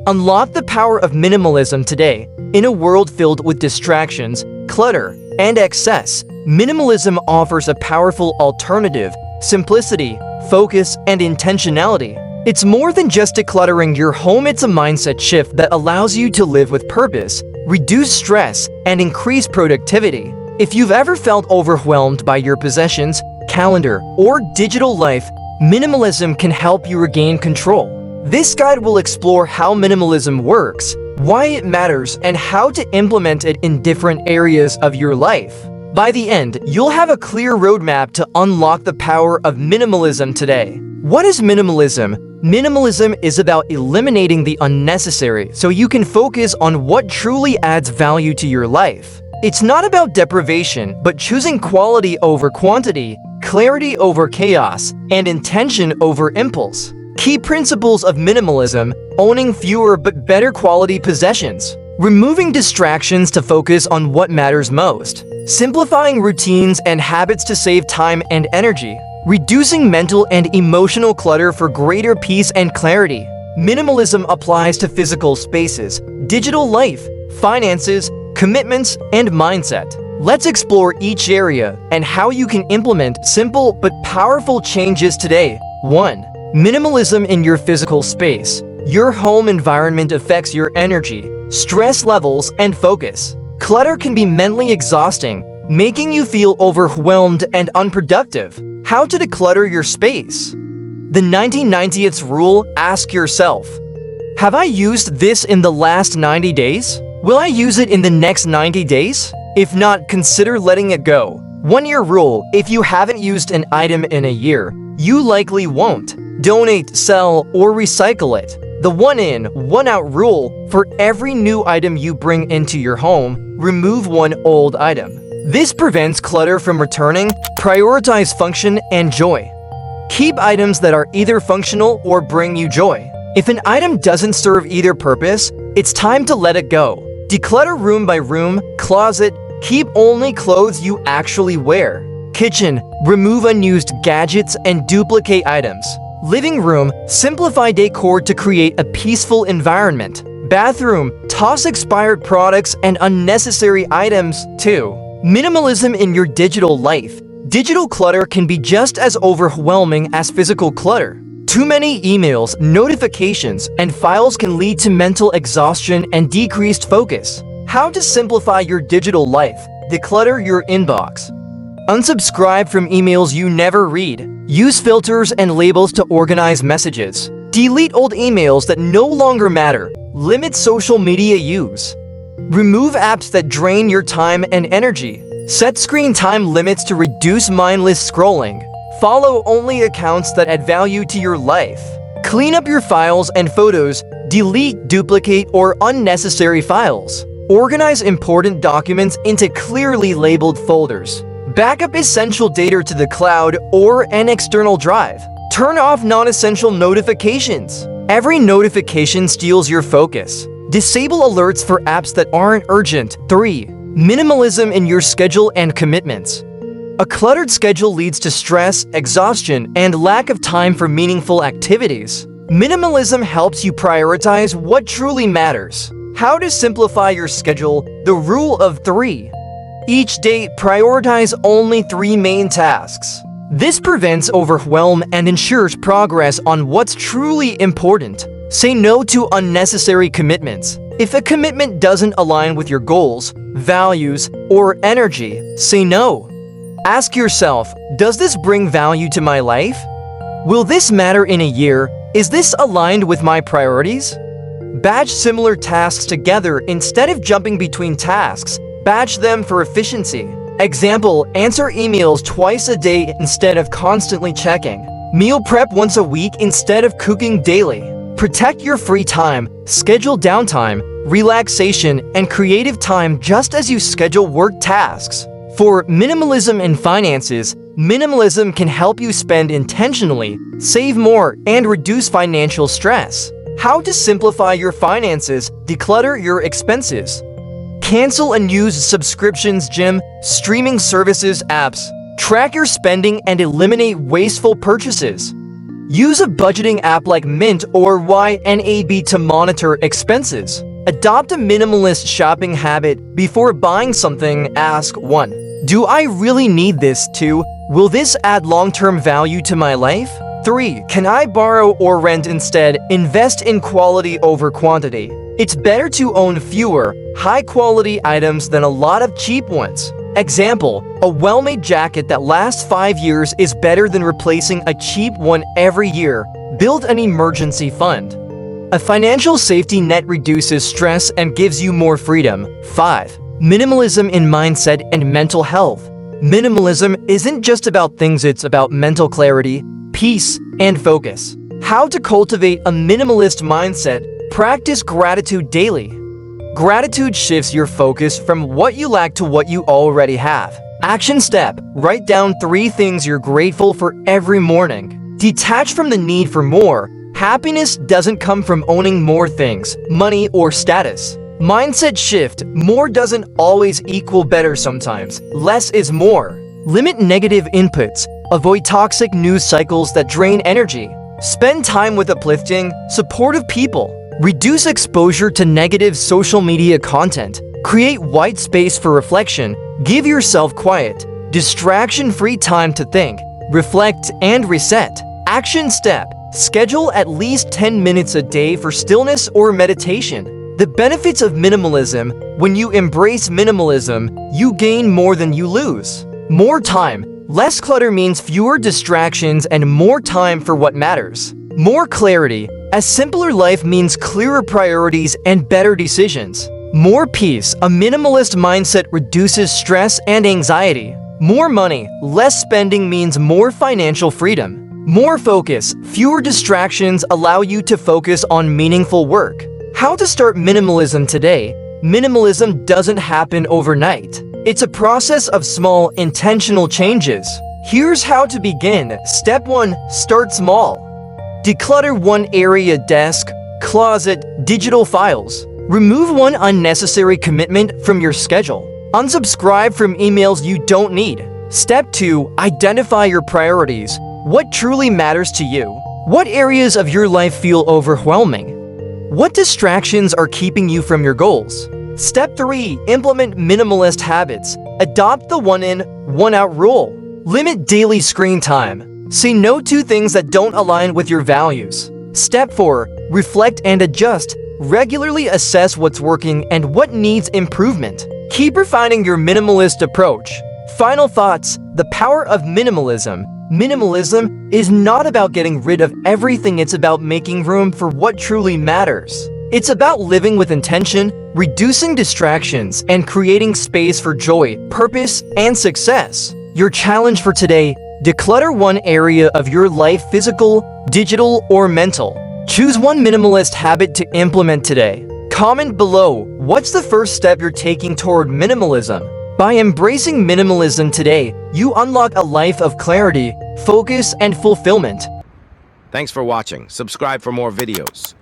Unlock the power of minimalism today. In a world filled with distractions, clutter, and excess, minimalism offers a powerful alternative: simplicity, focus, and intentionality. It's more than just decluttering your home, it's a mindset shift that allows you to live with purpose, reduce stress, and increase productivity. If you've ever felt overwhelmed by your possessions, calendar, or digital life, minimalism can help you regain control. This guide will explore how minimalism works, why it matters, and how to implement it in different areas of your life. By the end, you'll have a clear roadmap to unlock the power of minimalism today. What is minimalism? Minimalism is about eliminating the unnecessary so you can focus on what truly adds value to your life. It's not about deprivation, but choosing quality over quantity, clarity over chaos, and intention over impulse. Key principles of minimalism: owning fewer but better quality possessions, removing distractions to focus on what matters most, simplifying routines and habits to save time and energy, reducing mental and emotional clutter for greater peace and clarity. Minimalism applies to physical spaces, digital life, finances, commitments, and mindset. Let's explore each area and how you can implement simple but powerful changes today. 1. Minimalism in your physical space. Your home environment affects your energy, stress levels, and focus. Clutter can be mentally exhausting, making you feel overwhelmed and unproductive. How to declutter your space? The 1990ths rule: ask yourself, have I used this in the last 90 days? Will I use it in the next 90 days? If not, consider letting it go. 1-year rule: if you haven't used an item in a year, you likely won't. Donate, sell, or recycle it. The 1-in, 1-out rule: for every new item you bring into your home, remove one old item. This prevents clutter from returning. Prioritize function and joy. Keep items that are either functional or bring you joy. If an item doesn't serve either purpose, it's time to let it go. Declutter room by room. Closet: keep only clothes you actually wear. Kitchen: remove unused gadgets and duplicate items. Living room: simplify decor to create a peaceful environment. Bathroom: toss expired products and unnecessary items. 2. Minimalism in your digital life. Digital clutter can be just as overwhelming as physical clutter. Too many emails, notifications, and files can lead to mental exhaustion and decreased focus. How to simplify your digital life? Declutter your inbox. Unsubscribe from emails you never read. Use filters and labels to organize messages. Delete old emails that no longer matter. Limit social media use. Remove apps that drain your time and energy. Set screen time limits to reduce mindless scrolling. Follow only accounts that add value to your life. Clean up your files and photos. Delete duplicate or unnecessary files. Organize important documents into clearly labeled folders. Backup essential data to the cloud or an external drive. Turn off non-essential notifications. Every notification steals your focus. Disable alerts for apps that aren't urgent. 3. Minimalism in your schedule and commitments. A cluttered schedule leads to stress, exhaustion, and lack of time for meaningful activities. Minimalism helps you prioritize what truly matters. How to simplify your schedule? The rule of 3. Each day, prioritize only 3 main tasks. This prevents overwhelm and ensures progress on what's truly important. Say no to unnecessary commitments. If a commitment doesn't align with your goals, values, or energy, say no. Ask yourself, does this bring value to my life? Will this matter in a year? Is this aligned with my priorities? Batch similar tasks together instead of jumping between tasks. Batch them for efficiency. Example: answer emails twice a day instead of constantly checking. Meal prep once a week instead of cooking daily. Protect your free time. Schedule downtime, relaxation, and creative time just as you schedule work tasks. For minimalism in finances, minimalism can help you spend intentionally, save more, and reduce financial stress. How to simplify your finances? Declutter your expenses. Cancel unused subscriptions, gym, streaming services, apps. Track your spending and eliminate wasteful purchases. Use a budgeting app like Mint or YNAB to monitor expenses. Adopt a minimalist shopping habit. Before buying something, ask 1. Do I really need this? 2. Will this add long-term value to my life? 3. Can I borrow or rent instead? Invest in quality over quantity. It's better to own fewer, high-quality items than a lot of cheap ones. Example, a well-made jacket that lasts 5 years is better than replacing a cheap one every year. Build an emergency fund. A financial safety net reduces stress and gives you more freedom. 5. Minimalism in mindset and mental health. Minimalism isn't just about things, it's about mental clarity, peace, and focus. How to cultivate a minimalist mindset? Practice gratitude daily. Gratitude shifts your focus from what you lack to what you already have. Action step: write down 3 things you're grateful for every morning. Detach from the need for more. Happiness doesn't come from owning more things, money, or status. Mindset shift: more doesn't always equal better sometimes. Less is more. Limit negative inputs. Avoid toxic news cycles that drain energy. Spend time with uplifting, supportive people. Reduce exposure to negative social media content. Create white space for reflection. Give yourself quiet, distraction-free time to think, reflect, and reset. Action step: schedule at least 10 minutes a day for stillness or meditation. The benefits of minimalism: when you embrace minimalism, you gain more than you lose. More time. Less clutter means fewer distractions and more time for what matters. More clarity. A simpler life means clearer priorities and better decisions. More peace. A minimalist mindset reduces stress and anxiety. More money. Less spending means more financial freedom. More focus. Fewer distractions allow you to focus on meaningful work. How to start minimalism today? Minimalism doesn't happen overnight. It's a process of small, intentional changes. Here's how to begin. Step 1. Start small. Declutter one area: desk, closet, digital files. Remove one unnecessary commitment from your schedule. Unsubscribe from emails you don't need. Step 2. Identify your priorities. What truly matters to you? What areas of your life feel overwhelming? What distractions are keeping you from your goals? Step 3. Implement minimalist habits. Adopt the 1 in, 1 out rule. Limit daily screen time. Say no to things that don't align with your values. Step 4. Reflect and adjust. Regularly assess what's working and what needs improvement. Keep refining your minimalist approach. Final thoughts: the power of minimalism. Minimalism is not about getting rid of everything, it's about making room for what truly matters. It's about living with intention, reducing distractions, and creating space for joy, purpose, and success. Your challenge for today: declutter one area of your life: physical, digital, or mental. Choose one minimalist habit to implement today. Comment below, what's the first step you're taking toward minimalism? By embracing minimalism today, you unlock a life of clarity, focus, and fulfillment. Thanks for watching. Subscribe for more videos.